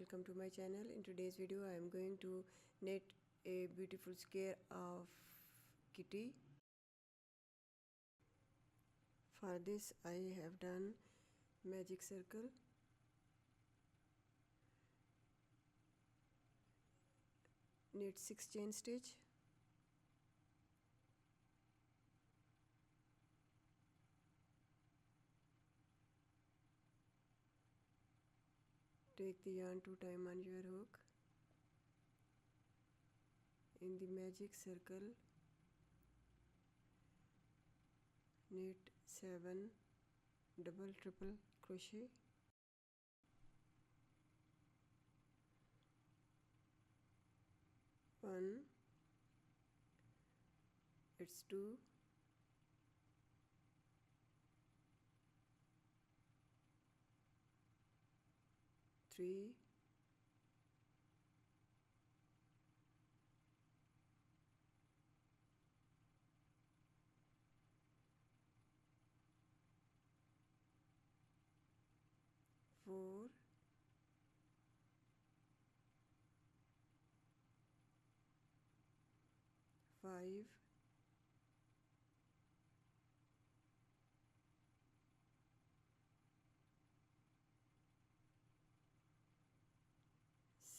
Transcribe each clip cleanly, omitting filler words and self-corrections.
welcome to my channel. In today's video I am going to knit a beautiful square of kitty. For this I have done magic circle, knit 6 chain stitch, take the yarn 2 times on your hook. In the magic circle knit 7 double triple crochet, one, it's 2, 3, 4, 5,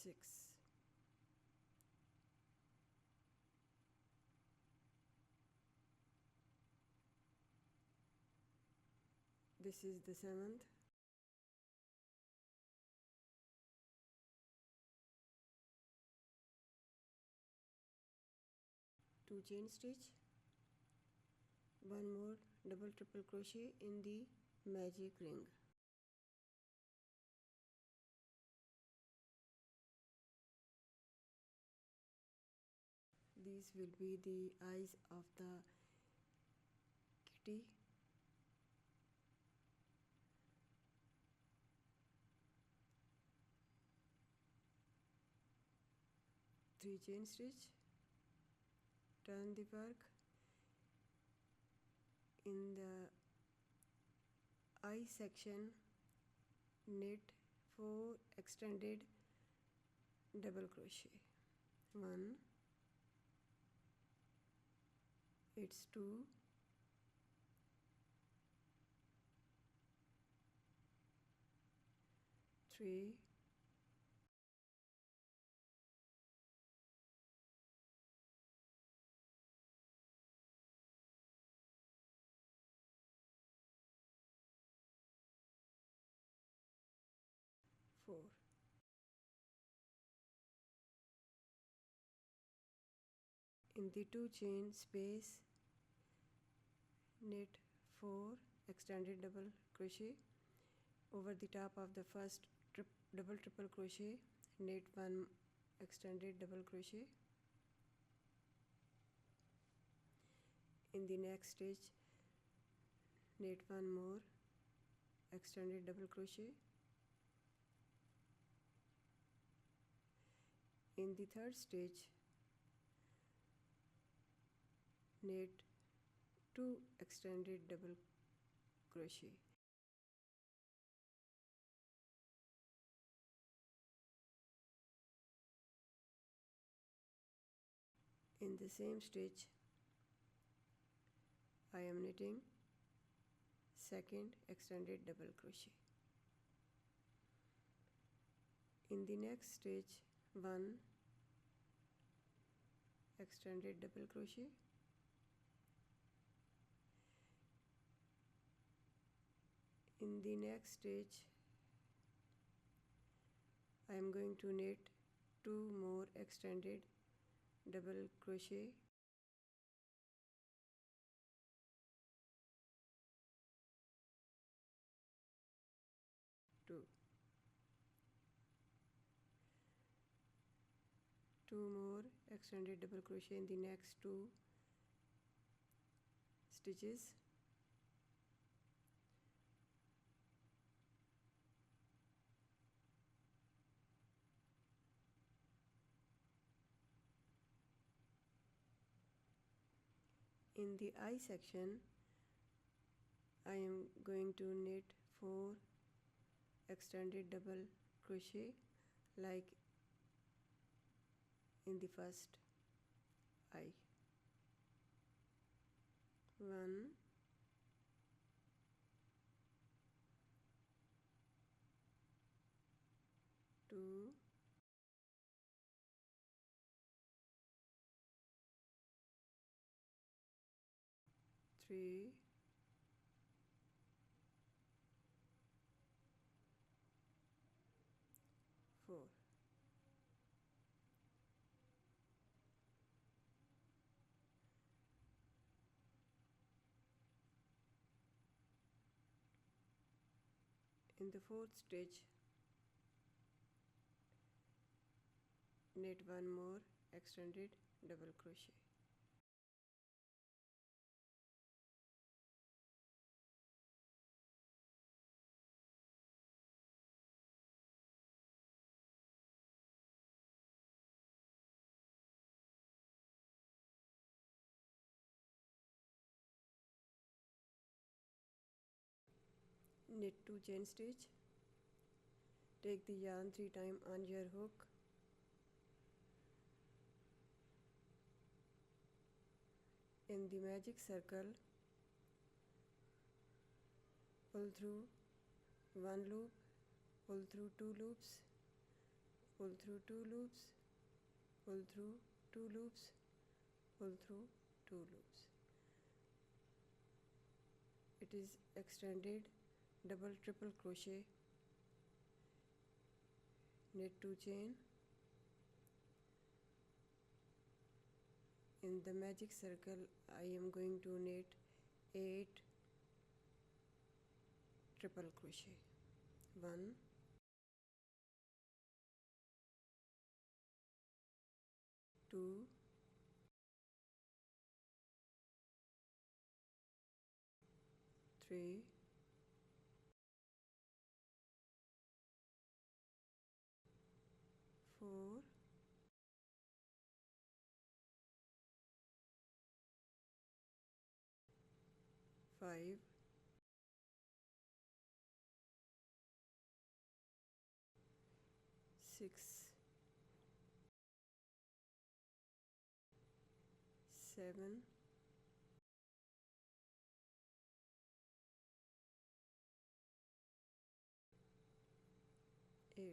6. This is the 7th. Two chain stitch, one more double triple crochet in the magic ring. These will be the eyes of the kitty. Three chain stitch, turn the work. In the eye section knit 4 extended double crochet, 1, it's 2, 3, 4. In the 2 chain space knit 4 extended double crochet. Over the top of the first double triple crochet knit 1 extended double crochet. In the next stitch knit 1 more extended double crochet. In the third stitch knit 2 extended double crochet. In the same stitch I am knitting second extended double crochet. In the next stitch 1 extended double crochet. In the next stitch I am going to knit 2 more extended double crochet. Two more extended double crochet in the next 2 stitches. In the eye section I am going to knit 4 extended double crochet like in the first eye. 1, 2, 3, 4. In the fourth stitch, knit one more extended double crochet. Knit 2 chain stitch. Take the yarn 3 times on your hook. In the magic circle, pull through 1 loop, pull through 2 loops, pull through 2 loops, pull through 2 loops, pull through 2 loops. It is extended double triple crochet. Knit 2 chain. In the magic circle, I am going to knit 8 triple crochet. 1, 2, 3, 4, 5, 6, 7, 8.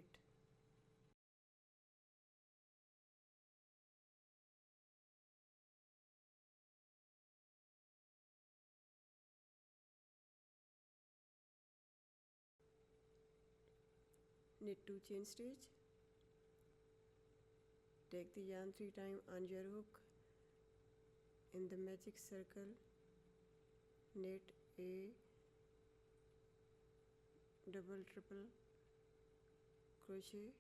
Knit 2 chain stitch. Take the yarn 3 times on your hook. In the magic circle, knit a double triple crochet.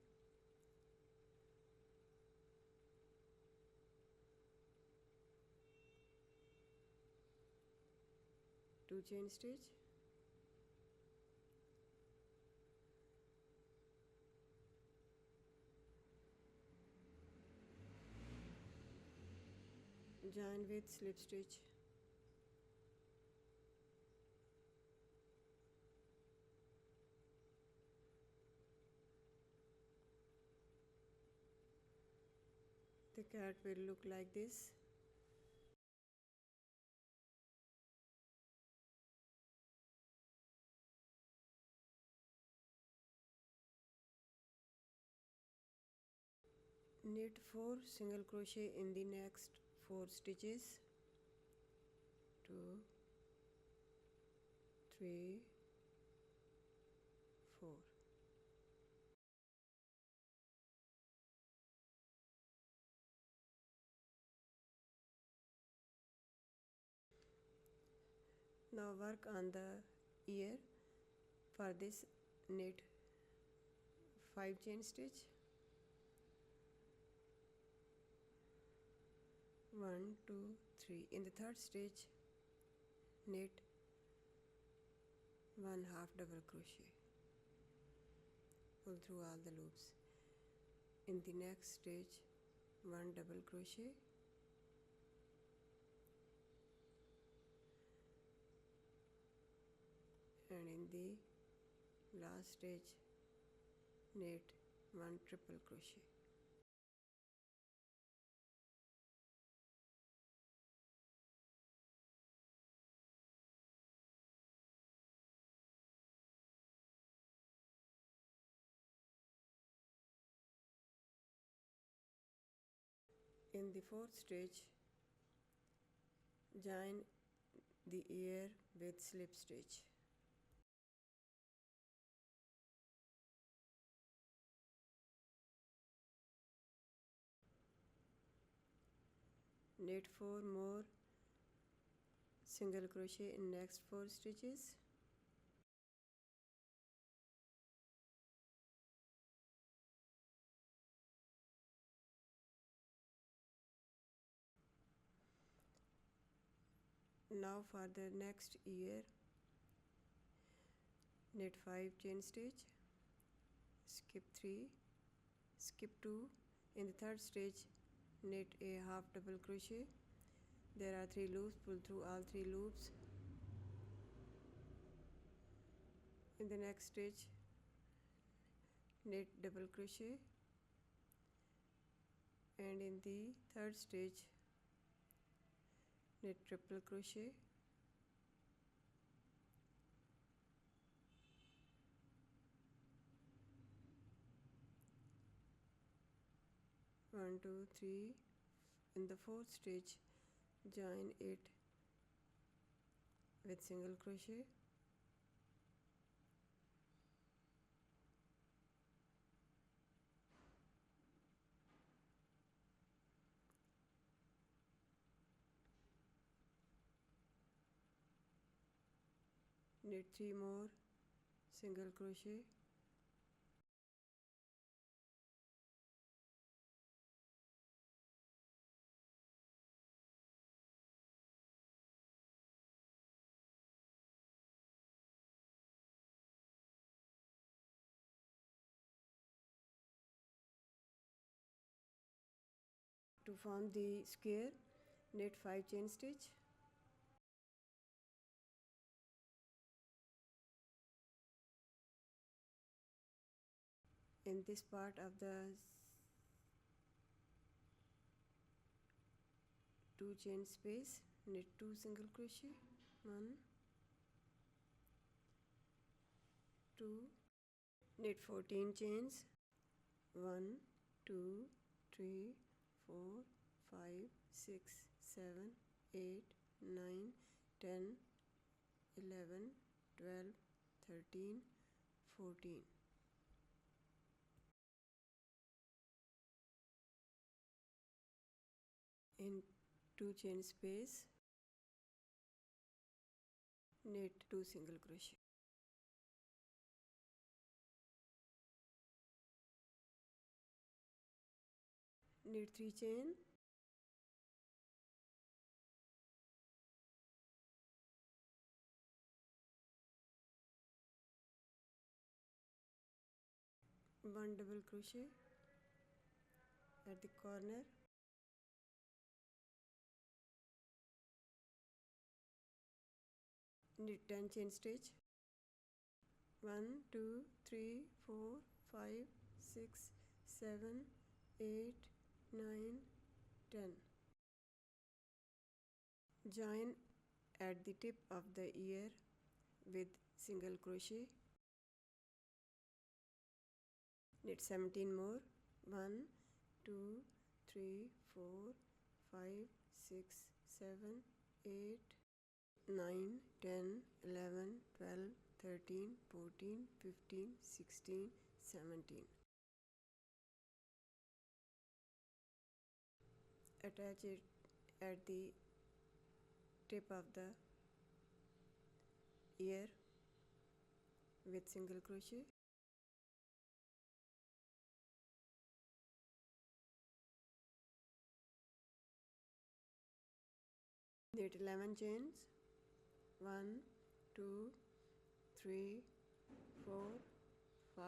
Two chain stitch. Join with slip stitch. The cat will look like this. Knit 4 single crochet in the next 4 stitches. 2, 3, 4. Now work on the ear. For this, knit 5 chain stitch. 1, 2, 3. In the third stitch, knit 1/2 double crochet. Pull through all the loops. In the next stitch, 1 double crochet. And in the last stitch, knit 1 triple crochet. In the fourth stitch, join the ear with slip stitch. Knit 4 more single crochet in next 4 stitches. Now for the next ear, knit 5 chain stitch, skip 3, skip 2. In the third stitch, knit a half double crochet. There are 3 loops, pull through all 3 loops. In the next stitch, knit double crochet, and in the third stitch, knit triple crochet. One, two, three. In the fourth stitch, join it with single crochet. Knit 3 more single crochet. To form the square, knit 5 chain stitch. In this part of the 2 chain space, knit 2 single crochet. 1, 2, knit 14 chains. 1, 2, 3, 4, 5, 6, 7, 8, 9, 10, 11, 12, 13, 14. In 2 chain space, knit 2 single crochet. Knit 3 chain. One double crochet at the corner. Knit 10 chain stitch. 1, 2, 3, 4, 5, 6, 7, 8, 9, 10. Join at the tip of the ear with single crochet. Knit 17 more. 1, 2, 3, 4, 5, 6, 7, 8, 9, 10, 11, 12, 13, 14, 15, 16, 17. Attach it at the tip of the ear with single crochet. Knit 11 chains. 1, 2, 3, 4, 5,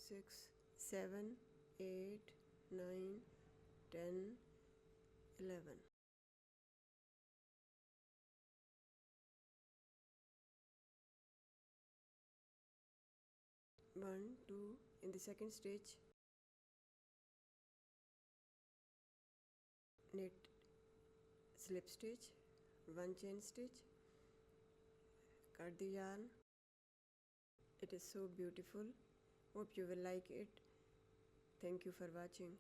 6, 7, 8, 9, 10, 11. One, two, in the second stitch, knit slip stitch, 1 chain stitch, cut the yarn. It is so beautiful. Hope you will like it. Thank you for watching.